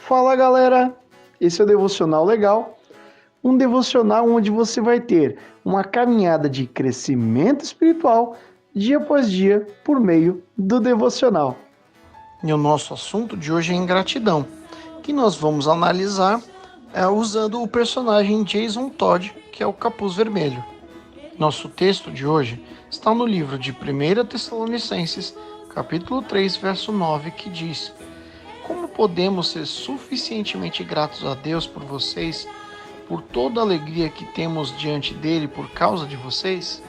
Fala galera, esse é o Devocional Legal, um devocional onde você vai ter uma caminhada de crescimento espiritual dia após dia por meio do devocional. E o nosso assunto de hoje é ingratidão, que nós vamos analisar usando o personagem Jason Todd, que é o Capuz Vermelho. Nosso texto de hoje está no livro de 1 Tessalonicenses, capítulo 3, verso 9, que diz: Como podemos ser suficientemente gratos a Deus por vocês, por toda a alegria que temos diante dele por causa de vocês?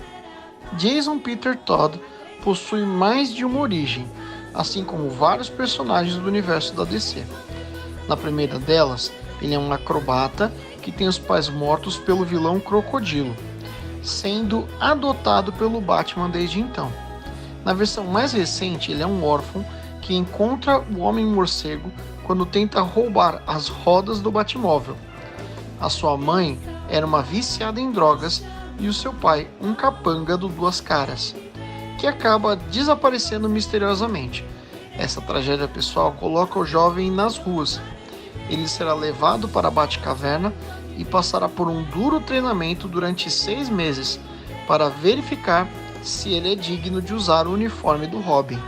Jason Peter Todd possui mais de uma origem, assim como vários personagens do universo da DC. Na primeira delas, ele é um acrobata que tem os pais mortos pelo vilão Crocodilo, sendo adotado pelo Batman desde então. Na versão mais recente, ele é um órfão que encontra o Homem-Morcego quando tenta roubar as rodas do Batmóvel. A sua mãe era uma viciada em drogas e o seu pai um capanga do Duas Caras, que acaba desaparecendo misteriosamente. Essa tragédia pessoal coloca o jovem nas ruas. Ele será levado para a Batcaverna e passará por um duro treinamento durante 6 meses para verificar se ele é digno de usar o uniforme do Robin.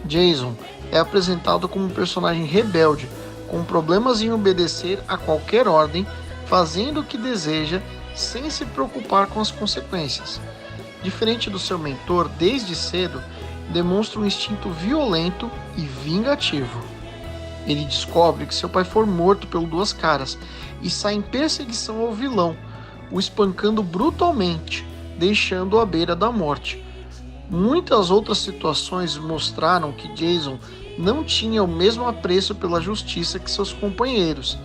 Jason é apresentado como um personagem rebelde, com problemas em obedecer a qualquer ordem, fazendo o que deseja sem se preocupar com as consequências. Diferente do seu mentor, desde cedo, demonstra um instinto violento e vingativo. Ele descobre que seu pai foi morto pelo Duas Caras e sai em perseguição ao vilão, o espancando brutalmente, deixando-o à beira da morte. Muitas outras situações mostraram que Jason não tinha o mesmo apreço pela justiça que seus companheiros.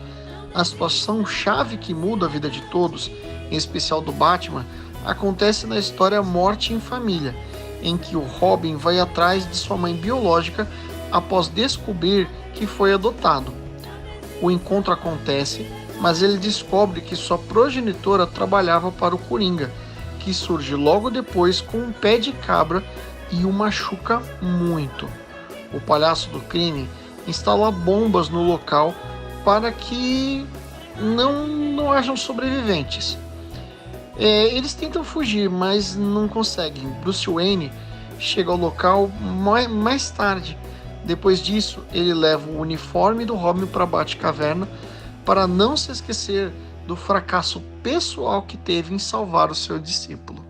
A situação chave que muda a vida de todos, em especial do Batman, acontece na história Morte em Família, em que o Robin vai atrás de sua mãe biológica após descobrir que foi adotado. O encontro acontece, mas ele descobre que sua progenitora trabalhava para o Coringa, que surge logo depois com um pé de cabra e o machuca muito. O palhaço do crime instala bombas no local para que não hajam sobreviventes. Eles tentam fugir, mas não conseguem. Bruce Wayne chega ao local mais tarde. Depois disso, ele leva o uniforme do Robin para a Batcaverna para não se esquecer do fracasso pessoal que teve em salvar o seu discípulo.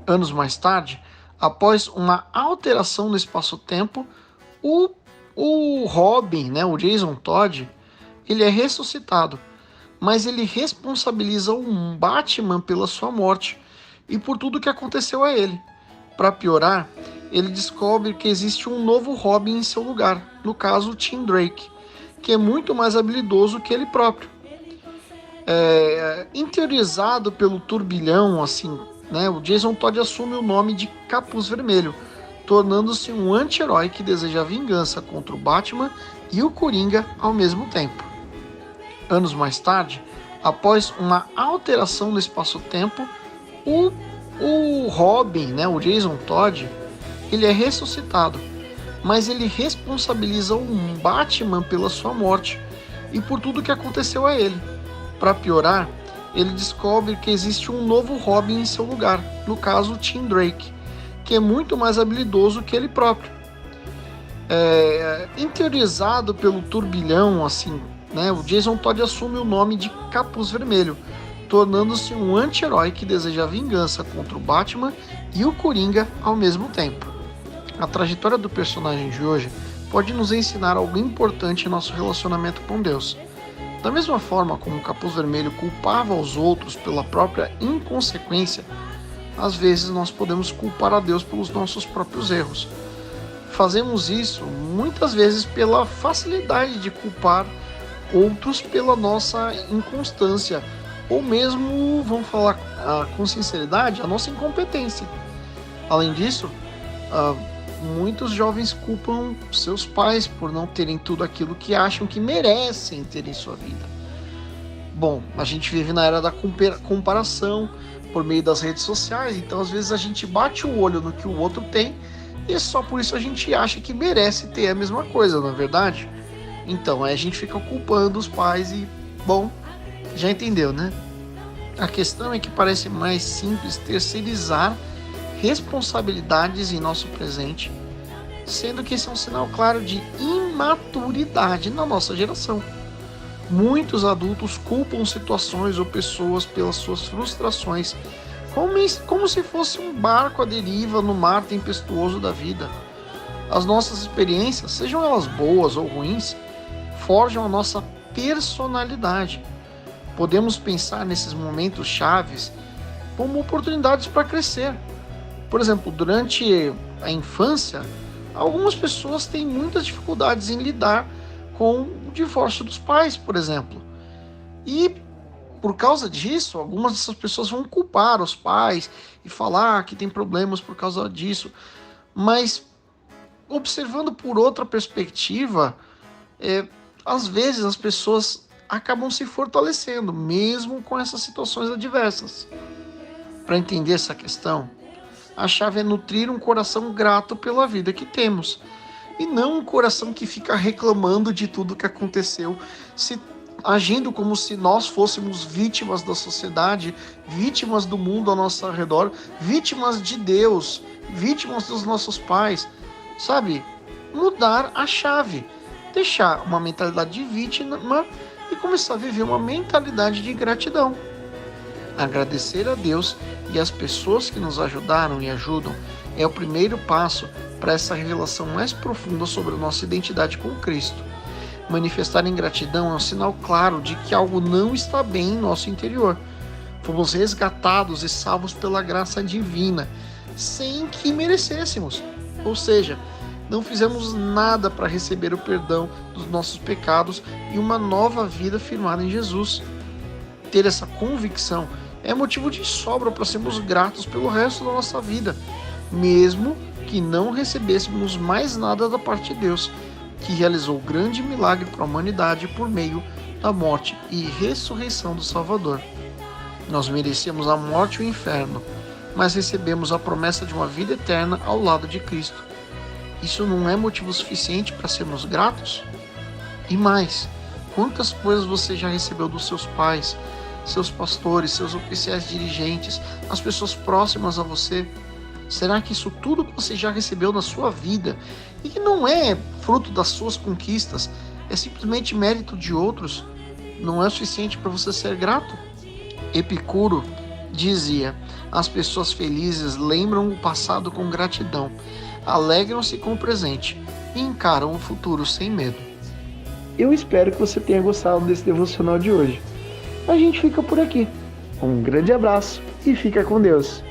Anos mais tarde, após uma alteração no espaço-tempo, o Robin, o Jason Todd, ele é ressuscitado, mas ele responsabiliza o Batman pela sua morte e por tudo que aconteceu a ele. Para piorar, ele descobre que existe um novo Robin em seu lugar, no caso o Tim Drake, que é muito mais habilidoso que ele próprio. Interiorizado pelo turbilhão, o Jason Todd assume o nome de Capuz Vermelho, tornando-se um anti-herói que deseja vingança contra o Batman e o Coringa ao mesmo tempo. Anos mais tarde, após uma alteração no espaço-tempo, o Robin, o Jason Todd, ele é ressuscitado, mas ele responsabiliza o Batman pela sua morte e por tudo que aconteceu a ele. Para piorar, ele descobre que existe um novo Robin em seu lugar, no caso o Tim Drake, que é muito mais habilidoso que ele próprio. Interiorizado pelo turbilhão, o Jason Todd assume o nome de Capuz Vermelho, tornando-se um anti-herói que deseja vingança contra o Batman e o Coringa ao mesmo tempo. A trajetória do personagem de hoje pode nos ensinar algo importante em nosso relacionamento com Deus. Da mesma forma como o Capuz Vermelho culpava os outros pela própria inconsequência, às vezes nós podemos culpar a Deus pelos nossos próprios erros. Fazemos isso muitas vezes pela facilidade de culpar outros pela nossa inconstância, ou mesmo, vamos falar com sinceridade, a nossa incompetência. Além disso, muitos jovens culpam seus pais por não terem tudo aquilo que acham que merecem ter em sua vida. Bom, a gente vive na era da comparação por meio das redes sociais, então às vezes a gente bate o olho no que o outro tem e só por isso a gente acha que merece ter a mesma coisa, não é verdade? Então, aí a gente fica culpando os pais e, bom, já entendeu, né? A questão é que parece mais simples terceirizar responsabilidades em nosso presente, sendo que esse é um sinal claro de imaturidade na nossa geração. Muitos adultos culpam situações ou pessoas pelas suas frustrações, como se fosse um barco à deriva no mar tempestuoso da vida. As nossas experiências, sejam elas boas ou ruins, forjam a nossa personalidade. Podemos pensar nesses momentos chaves como oportunidades para crescer. Por exemplo, durante a infância, algumas pessoas têm muitas dificuldades em lidar com o divórcio dos pais, por exemplo. E por causa disso, algumas dessas pessoas vão culpar os pais e falar que tem problemas por causa disso. Mas observando por outra perspectiva, às vezes as pessoas acabam se fortalecendo, mesmo com essas situações adversas. Para entender essa questão, a chave é nutrir um coração grato pela vida que temos, e não um coração que fica reclamando de tudo que aconteceu, agindo como se nós fôssemos vítimas da sociedade, vítimas do mundo ao nosso redor, vítimas de Deus, vítimas dos nossos pais. Sabe? Mudar a chave, deixar uma mentalidade de vítima e começar a viver uma mentalidade de gratidão. Agradecer a Deus e as pessoas que nos ajudaram e ajudam é o primeiro passo para essa revelação mais profunda sobre a nossa identidade com Cristo. Manifestar ingratidão é um sinal claro de que algo não está bem em nosso interior. Fomos resgatados e salvos pela graça divina, sem que merecêssemos. Ou seja, não fizemos nada para receber o perdão dos nossos pecados e uma nova vida firmada em Jesus. Ter essa convicção é motivo de sobra para sermos gratos pelo resto da nossa vida, mesmo que não recebêssemos mais nada da parte de Deus, que realizou o grande milagre para a humanidade por meio da morte e ressurreição do Salvador. Nós merecíamos a morte e o inferno, mas recebemos a promessa de uma vida eterna ao lado de Cristo. Isso não é motivo suficiente para sermos gratos? E mais, quantas coisas você já recebeu dos seus pais, seus pastores, seus oficiais dirigentes, as pessoas próximas a você? Será que isso tudo que você já recebeu na sua vida e que não é fruto das suas conquistas, é simplesmente mérito de outros, não é o suficiente para você ser grato? Epicuro dizia: as pessoas felizes lembram o passado com gratidão, alegram-se com o presente e encaram o futuro sem medo. Eu espero que você tenha gostado desse devocional de hoje. A gente fica por aqui. Um grande abraço e fica com Deus.